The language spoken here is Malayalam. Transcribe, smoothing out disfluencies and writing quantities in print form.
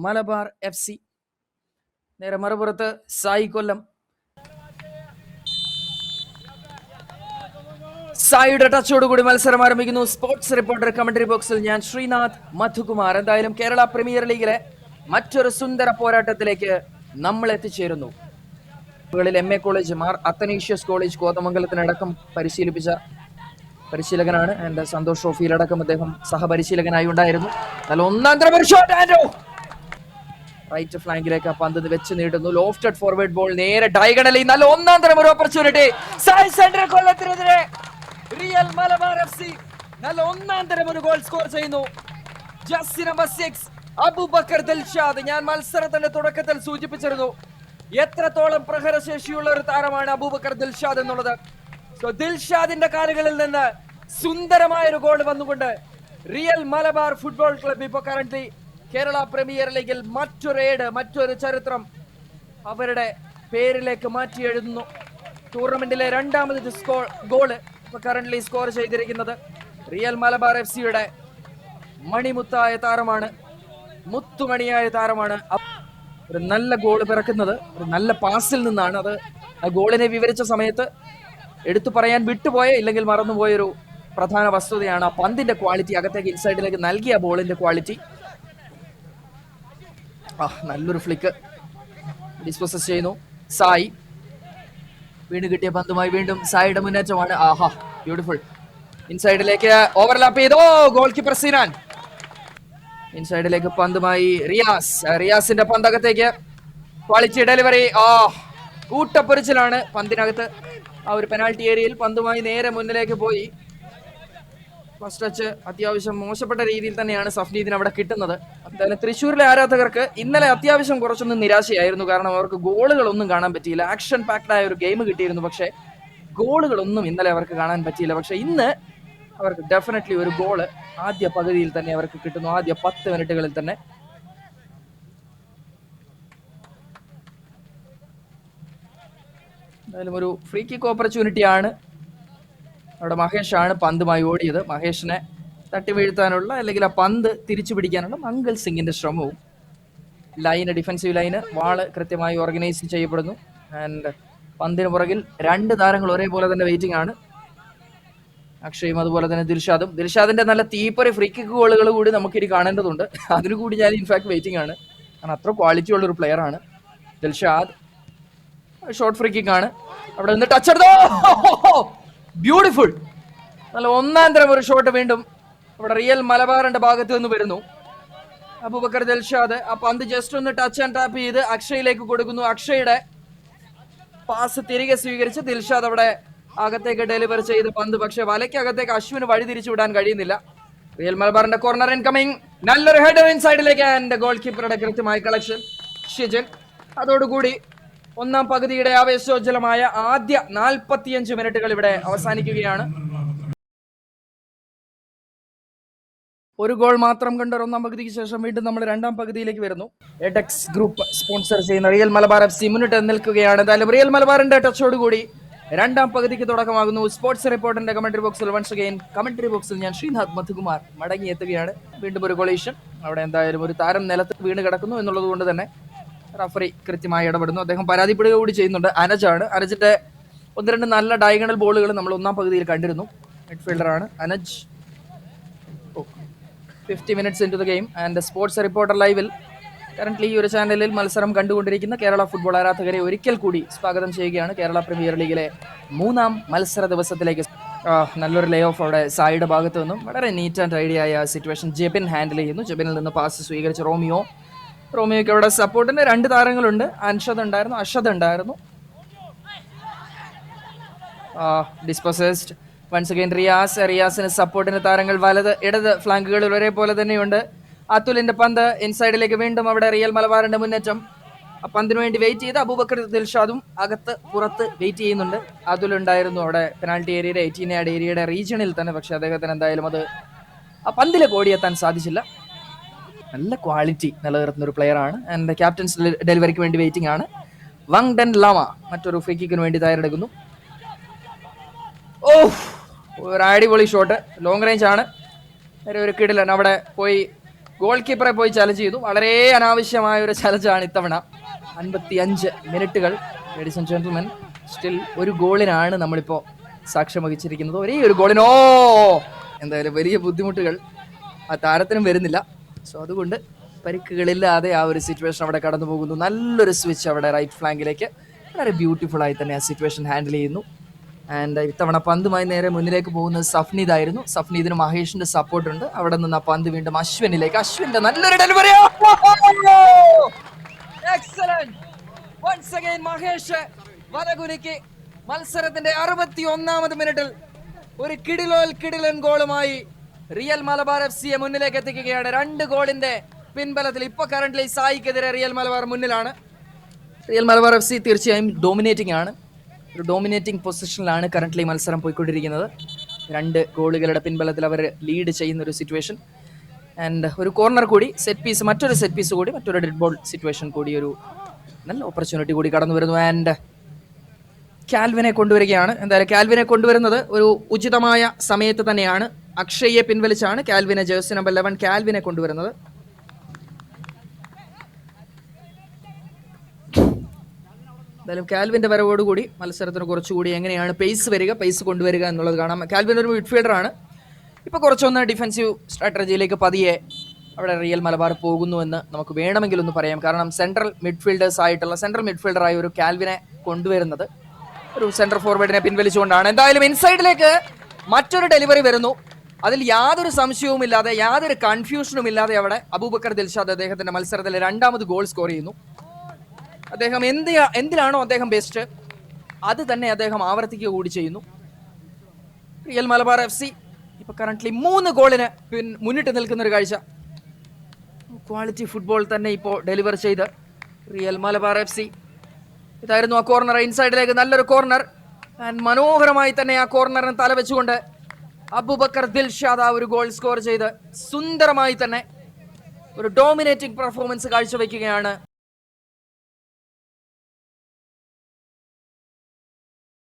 മലബാർ FC. നേരെ മറുപുറത്ത് സായി കൊല്ലം. സായിയുടെ ടച്ചോടുകൂടി മത്സരം ആരംഭിക്കുന്നു. സ്പോർട്സ് റിപ്പോർട്ടർ കമന്ററി ബോക്സിൽ ഞാൻ ശ്രീനാഥ് മധുകുമാർ. എന്തായാലും കേരള പ്രീമിയർ ലീഗിലെ മറ്റൊരു സുന്ദര പോരാട്ടത്തിലേക്ക് നമ്മൾ എത്തിച്ചേരുന്നു. MA college, Mar Athanasius college കോതമംഗലത്തിനടക്കം പരിശീലിപ്പിച്ച പരിശീലകനാണ്. എന്റെ സന്തോഷ് ട്രോഫിയിലടക്കം അദ്ദേഹം സഹപരിശീലകനായി ഉണ്ടായിരുന്നു. നല്ല ഒന്നാം തരം ഒരു ഷോട്ട്, ആൻഡ്രൂ റൈറ്റ് ഫ്ലാങ്കിലേക്ക് പന്ത് വെച്ച് നീട്ടുന്നു. ലോഫ്റ്റഡ് ഫോർവേഡ് ബോൾ നേരെ ഡയഗണലി. നല്ല ഒന്നാം തരം ഒരു ഓപ്പർച്യൂണിറ്റി. സായി സെന്റർ കൊല്ലത്തിനെതിരെ റിയൽ മലബാർ FC നല്ല ഒന്നാം തരം ഒരു ഗോൾ സ്കോർ ചെയ്യുന്നു. Just number 6 Abubakar Dilshad. ഞാൻ മത്സരത്തിന്റെ തുടക്കത്തിൽ സൂചിപ്പിച്ചിരുന്നു എത്രത്തോളം പ്രഹരശേഷിയുള്ള ഒരു താരമാണ് അബൂബക്കർ ദിൽഷാദ് എന്നുള്ളത്. സോ ദിൽഷാദിന്റെ കാലുകളിൽ നിന്ന് സുന്ദരമായ ഒരു ഗോൾ വന്നുകൊണ്ട് റിയൽ മലബാർ ഫുട്ബോൾ ക്ലബ് ഇപ്പോൾ കറന്റ് കേരള പ്രീമിയർ ലീഗിൽ മറ്റൊരു ചരിത്രം അവരുടെ പേരിലേക്ക് മാറ്റി എഴുതുന്നു. ടൂർണമെന്റിലെ രണ്ടാമത് ഗോള് ഇപ്പൊ കറന്റ് സ്കോർ ചെയ്തിരിക്കുന്നത് റിയൽ മലബാർ FCയുടെ മണിമുത്തായ താരമാണ്, മുത്തുമണിയായ താരമാണ്. ഒരു നല്ല ഗോള് പിറക്കുന്നത് ഒരു നല്ല പാസിൽ നിന്നാണ്. അത് ആ ഗോളിനെ വിവരിച്ച സമയത്ത് എടുത്തു പറയാൻ വിട്ടുപോയ, ഇല്ലെങ്കിൽ മറന്നുപോയൊരു പ്രധാന വസ്തുതയാണ് ആ പന്തിന്റെ ക്വാളിറ്റി, അകത്തേക്ക് ഇൻസൈഡിലേക്ക് നൽകിയ ബോളിന്റെ ക്വാളിറ്റി. നല്ലൊരു ഫ്ലിക്ക് ഡിസ്പോസസ് ചെയ്യുന്നു സായി. വീണ്ടും കിട്ടിയ പന്തുമായി വീണ്ടും സായിയുടെ മുന്നേറ്റമാണ്. ബ്യൂട്ടിഫുൾ. ഇൻസൈഡിലേക്ക് ഓവർലാപ്പ് ചെയ്തോ ഗോൾ കീപ്പർ സിനാൻ. ഇൻസൈഡിലേക്ക് പന്തുമായി റിയാസിന്റെ പന്തകത്തേക്ക് ക്വാളിറ്റി ഡെലിവറി. കൂട്ടപ്പൊരിച്ചിലാണ് പന്തിനകത്ത്. ആ ഒരു പെനാൽറ്റി ഏരിയയിൽ പന്തുമായി നേരെ മുന്നിലേക്ക് പോയി. ഫസ്റ്റ് ടച്ച് അത്യാവശ്യം മോശപ്പെട്ട രീതിയിൽ തന്നെയാണ് സഫ്നീദിന് അവിടെ കിട്ടുന്നത്. എന്തായാലും തൃശ്ശൂരിലെ ആരാധകർക്ക് ഇന്നലെ അത്യാവശ്യം കുറച്ചൊന്നും നിരാശയായിരുന്നു. കാരണം അവർക്ക് ഗോളുകളൊന്നും കാണാൻ പറ്റിയില്ല. ആക്ഷൻ പാക്ഡ് ആയ ഒരു ഗെയിം കിട്ടിയിരുന്നു, പക്ഷേ ഗോളുകളൊന്നും ഇന്നലെ അവർക്ക് കാണാൻ പറ്റിയില്ല. പക്ഷെ ഇന്ന് അവർക്ക് ഡെഫിനറ്റ്ലി ഒരു ഗോള് ആദ്യ പകുതിയിൽ തന്നെ അവർക്ക് കിട്ടുന്നു, ആദ്യ 10 മിനിറ്റുകളിൽ തന്നെ. എന്തായാലും ഒരു ഫ്രീ കിക്ക് ഓപ്പർച്യൂണിറ്റി ആണ്. അവിടെ മഹേഷാണ് പന്തുമായി ഓടിയത്. മഹേഷിനെ തട്ടി വീഴ്ത്താനുള്ള, അല്ലെങ്കിൽ ആ പന്ത് തിരിച്ചു പിടിക്കാനുള്ള മംഗൾ സിംഗിന്റെ ശ്രമവും. ഡിഫൻസീവ് ലൈന് വാള് കൃത്യമായി ഓർഗനൈസ് ചെയ്യപ്പെടുന്നു. ആൻഡ് പന്തിന് പുറകിൽ 2 താരങ്ങൾ ഒരേപോലെ തന്നെ വെയിറ്റിംഗ് ആണ്. അക്ഷയും അതുപോലെ തന്നെ ദിൽഷാദിന്റെ നല്ല തീപ്പൊരി ഫ്രീ കിക്ക് ഗോളുകൾ കൂടി നമുക്കിനി കാണേണ്ടതുണ്ട്. അതിനു കൂടി ഞാൻ ഇൻഫാക്ട് വെയിറ്റിംഗ് ആണ്. കാരണം അത്ര ക്വാളിറ്റി ഉള്ള ഒരു പ്ലെയർ ആണ് ദിൽഷാദ്. ഷോർട്ട് ഫ്രീ കിക്ക് ആണ്. അവിടെ നിന്ന് ടച്ച് എടുത്തോ, ബ്യൂട്ടിഫുൾ. നല്ല ഒന്നാം തരം ഒരു ഷോട്ട് വീണ്ടും അവിടെ റിയൽ മലബാറിന്റെ ഭാഗത്ത് നിന്ന് വരുന്നു. അബൂബക്കർ ദിൽഷാദ് ആ പന്ത് ജസ്റ്റ് ഒന്ന് ടച്ച് ആൻഡ് ടാപ്പ് ചെയ്ത് അക്ഷയിലേക്ക് കൊടുക്കുന്നു. അക്ഷയുടെ പാസ് തിരികെ സ്വീകരിച്ച് ദിൽഷാദ് അവിടെ അകത്തേക്ക് ഡെലിവർ ചെയ്ത് പന്ത്, പക്ഷെ വലയ്ക്കകത്തേക്ക് അശ്വിന് വഴി തിരിച്ചു വിടാൻ കഴിയുന്നില്ല. റിയൽ മലബാറിന്റെ കോർണർ ഇൻകമിങ്. നല്ലൊരു ഹെഡർ ഇൻസൈഡിലേക്ക്. ആൻഡ് ഗോൾ കീപ്പറുടെ കൃത്യമായ കളക്ഷൻ ഷിജൻ. അതോടുകൂടി ഒന്നാം പകുതിയുടെ ആവേശോജ്വലമായ ആദ്യ 45 മിനിറ്റുകൾ ഇവിടെ അവസാനിക്കുകയാണ്. ഒരു ഗോൾ മാത്രം കണ്ട ഒന്നാം പകുതിക്ക് ശേഷം വീണ്ടും നമ്മൾ രണ്ടാം പകുതിയിലേക്ക് വരുന്നു. എഡെക്സ് ഗ്രൂപ്പ് സ്പോൺസർ ചെയ്യുന്ന റിയൽ മലബാർ FC മുന്നിട്ട് നിൽക്കുകയാണ്. എന്തായാലും റിയൽ മലബാറിന്റെ ടച്ചോടുകൂടി രണ്ടാം പകുതിക്ക് തുടക്കമാകുന്നു. സ്പോർട്സ് റിപ്പോർട്ടറിന്റെ കമന്ററി ബോക്സിൽ വൺസ് അഗൈൻ കമന്ററി ബോക്സിൽ ഞാൻ ശ്രീനാഥ് മധുകുമാർ മടങ്ങിയെത്തുകയാണ്. വീണ്ടും ഒരു കൊളീഷൻ. അവിടെ എന്തായാലും ഒരു താരം നിലത്ത് വീണ് കിടക്കുന്നു എന്നുള്ളത് കൊണ്ട് തന്നെ റഫറി കൃത്യമായി ഇടപെടുന്നു. അദ്ദേഹം പരാതിപ്പെടുക കൂടി ചെയ്യുന്നുണ്ട്. അനജാണ്. അനജിന്റെ 1-2 നല്ല ഡയഗണൽ ബോളുകൾ നമ്മൾ ഒന്നാം പകുതിയിൽ കണ്ടിരുന്നു. മിഡ്ഫീൽഡറാണ് Anaj. 50 minutes into the game. And sports reporter ലൈവിൽ കറന്റ്ലി ഈ ഒരു ചാനലിൽ മത്സരം കണ്ടുകൊണ്ടിരിക്കുന്ന കേരള ഫുട്ബോൾ ആരാധകരെ ഒരിക്കൽ കൂടി സ്വാഗതം ചെയ്യുകയാണ് കേരള പ്രീമിയർ ലീഗിലെ 3ാം മത്സര ദിവസത്തിലേക്ക്. നല്ലൊരു ലേ ഓഫ് അവിടെ സായിയുടെ ഭാഗത്തു നിന്നും വളരെ നീറ്റ് ആൻഡ് റൈഡി ആയ സിറ്റുവേഷൻ ജെബിൻ ഹാൻഡിൽ ചെയ്യുന്നു. ജെബിനിൽ നിന്ന് പാസ് സ്വീകരിച്ച് റോമിയോയ്ക്ക് അവിടെ സപ്പോർട്ടിന് 2 താരങ്ങളുണ്ട്. അഷദ് ഉണ്ടായിരുന്നു. ഡിസ്പോസസ്ഡ് വൺസ് അഗൈൻ റിയാസിന് സപ്പോർട്ടിന് താരങ്ങൾ ഇടത് ഫ്ലാങ്കുകളിൽ ഒരേപോലെ തന്നെയുണ്ട്. അതുലിന്റെ പന്ത് ഇൻസൈഡിലേക്ക്. വീണ്ടും അവിടെ റിയൽ മലബാറിന്റെ മുന്നേറ്റം. ആ പന്തിനു വേണ്ടി വെയിറ്റ് ചെയ്ത് അബൂബക്കർ ദിൽഷാദും പുറത്ത് വെയിറ്റ് ചെയ്യുന്നുണ്ട്. അതുൽ ഉണ്ടായിരുന്നു അവിടെ പെനാൽറ്റി ഏരിയയുടെ 18 യാർഡ് ഏരിയയുടെ റീജിയണിൽ തന്നെ. പക്ഷെ അദ്ദേഹത്തിന് എന്തായാലും ആ പന്തിലേക്ക് ഓടിയെത്താൻ സാധിച്ചില്ല. നല്ല ക്വാളിറ്റി നിലനിർത്തുന്ന ഒരു പ്ലെയർ ആണ്. ആൻഡ് ക്യാപ്റ്റൻസ് ഡെലിവറിക്ക് വേണ്ടി വെയിറ്റിംഗ് ആണ്. വങ് ഡെൻ ലാമ മറ്റൊരു ഫ്രീ കിക്കിന് വേണ്ടി തയ്യാറെടുക്കുന്നു. ഒരു അടിപൊളി ഷോട്ട്, ലോങ് റേഞ്ച് ആണ്. ഒരു കിടിലൻ അവിടെ പോയി ഗോൾ കീപ്പറെ പോയി ചലഞ്ച് ചെയ്തു. വളരെ അനാവശ്യമായ ഒരു ചലഞ്ചാണ് ഇത്തവണ. 55 മിനിറ്റുകൾ ലേഡീസ് ആൻഡ് ജെന്റിൽമെൻ. സ്റ്റിൽ ഒരു ഗോളിനാണ് നമ്മളിപ്പോൾ സാക്ഷ്യം വഹിച്ചിരിക്കുന്നത്. ഒരേ ഒരു ഗോളിനോ എന്തായാലും വലിയ ബുദ്ധിമുട്ടുകൾ ആ താരത്തിനും വരുന്നില്ല. സോ അതുകൊണ്ട് പരിക്കുകളില്ലാതെ ആ ഒരു സിറ്റുവേഷൻ അവിടെ കടന്നു പോകുന്നു. നല്ലൊരു സ്വിച്ച് അവിടെ റൈറ്റ് ഫ്ലാങ്കിലേക്ക്. വളരെ ബ്യൂട്ടിഫുൾ ആയി തന്നെ ആ സിറ്റുവേഷൻ ഹാൻഡിൽ ചെയ്യുന്നു. ആൻഡ് ഇത്തവണ പന്തുമായി നേരെ മുന്നിലേക്ക് പോകുന്നത് സഫ്നീദ് ആയിരുന്നു. സഫ്നീദിന് മഹേഷിന്റെ സപ്പോർട്ട് ഉണ്ട്. അവിടെ നിന്ന് ആ പന്ത് വീണ്ടും അശ്വിനിലേക്ക്. അശ്വിന്റെ നല്ലൊരു delivery. Excellent. Once again Mahesh വലകുലുക്കി മത്സരത്തിന്റെ 61ാമത് മിനിറ്റിൽ ഒരു കിടിലൻ ഗോളുമായി റിയൽ മലബാർ FC മുന്നിലേക്ക് എത്തിക്കുകയാണ്. 2 ഗോളിന്റെ പിൻബലത്തിൽ ഇപ്പൊ കറന്റ്ലി സായിക്കെതിരെ റിയൽ മലബാർ മുന്നിലാണ്. റിയൽ മലബാർ FC തീർച്ചയായും ഡോമിനേറ്റിംഗ് ആണ്. ഒരു ഡോമിനേറ്റിംഗ് പൊസിഷനിലാണ് കറന്റ്ലി മത്സരം പോയിക്കൊണ്ടിരിക്കുന്നത്. 2 ഗോളുകളുടെ പിൻബലത്തിൽ അവർ ലീഡ് ചെയ്യുന്ന ഒരു സിറ്റുവേഷൻ. ആൻഡ് ഒരു കോർണർ കൂടി, സെറ്റ് പീസ്, മറ്റൊരു സെറ്റ് പീസ് കൂടി, മറ്റൊരു ഡെഡ് ബോൾ സിറ്റുവേഷൻ കൂടി, ഒരു നല്ല ഓപ്പർച്യൂണിറ്റി കൂടി കടന്നു വരുന്നു. ആൻഡ് കാൽവിനെ കൊണ്ടുവരികയാണ്. എന്തായാലും കാൽവിനെ കൊണ്ടുവരുന്നത് ഒരു ഉചിതമായ സമയത്ത് തന്നെയാണ്. അക്ഷയെ പിൻവലിച്ചാണ് കാൽവിനെ, ജേഴ്സി നമ്പർ 11 കാൽവിനെ കൊണ്ടുവരുന്നത്. എന്തായാലും കാൽവിന്റെ വരവോടുകൂടി മത്സരത്തിന് കുറച്ചുകൂടി എങ്ങനെയാണ് പേസ് കൊണ്ടുവരിക എന്നുള്ളത് കാണാം. കാൽവിൻ ഒരു മിഡ്ഫീൽഡറാണ്. ഇപ്പോൾ കുറച്ചൊന്ന് ഡിഫെൻസീവ് സ്ട്രാറ്റജിയിലേക്ക് പതിയെ അവിടെ റിയൽ മലബാർ പോകുന്നുവെന്ന് നമുക്ക് വേണമെങ്കിൽ ഒന്ന് പറയാം. കാരണം സെൻട്രൽ മിഡ്ഫീൽഡറായ ഒരു കാൽവിനെ കൊണ്ടുവരുന്നത് ഒരു സെൻട്രൽ ഫോർവേഡിനെ പിൻവലിച്ചുകൊണ്ടാണ്. എന്തായാലും ഇൻസൈഡിലേക്ക് മറ്റൊരു ഡെലിവറി വരുന്നു. അതിൽ യാതൊരു സംശയവുമില്ലാതെ, യാതൊരു കൺഫ്യൂഷനും ഇല്ലാതെ അവിടെ അബൂബക്കർ ദിൽഷാദ് അദ്ദേഹത്തിന്റെ മത്സരത്തിലെ 2ാമത് ഗോൾ സ്കോർ ചെയ്യുന്നു. അദ്ദേഹം എന്തിനാണോ അദ്ദേഹം ബെസ്റ്റ്, അത് തന്നെ അദ്ദേഹം ആവർത്തിക്കുക കൂടി ചെയ്യുന്നു. റിയൽ മലബാർ FC ഇപ്പൊ കറന്റ്ലി 3 ഗോളിന് മുന്നിട്ട് നിൽക്കുന്ന ഒരു കാഴ്ച. ക്വാളിറ്റി ഫുട്ബോൾ തന്നെ ഇപ്പോൾ ഡെലിവർ ചെയ്ത് റിയൽ മലബാർ FC. ഇതായിരുന്നു ആ കോർണർ, ഇൻസൈഡിലേക്ക് നല്ലൊരു കോർണർ. ആൻഡ് മനോഹരമായി തന്നെ ആ കോർണറിന് തല വെച്ചുകൊണ്ട് അബൂബക്കർ ദിൽഷാദ് ആ ഒരു ഗോൾ സ്കോർ ചെയ്ത് സുന്ദരമായി തന്നെ ഒരു ഡോമിനേറ്റിംഗ് പെർഫോമൻസ് കാഴ്ചവെക്കുകയാണ്.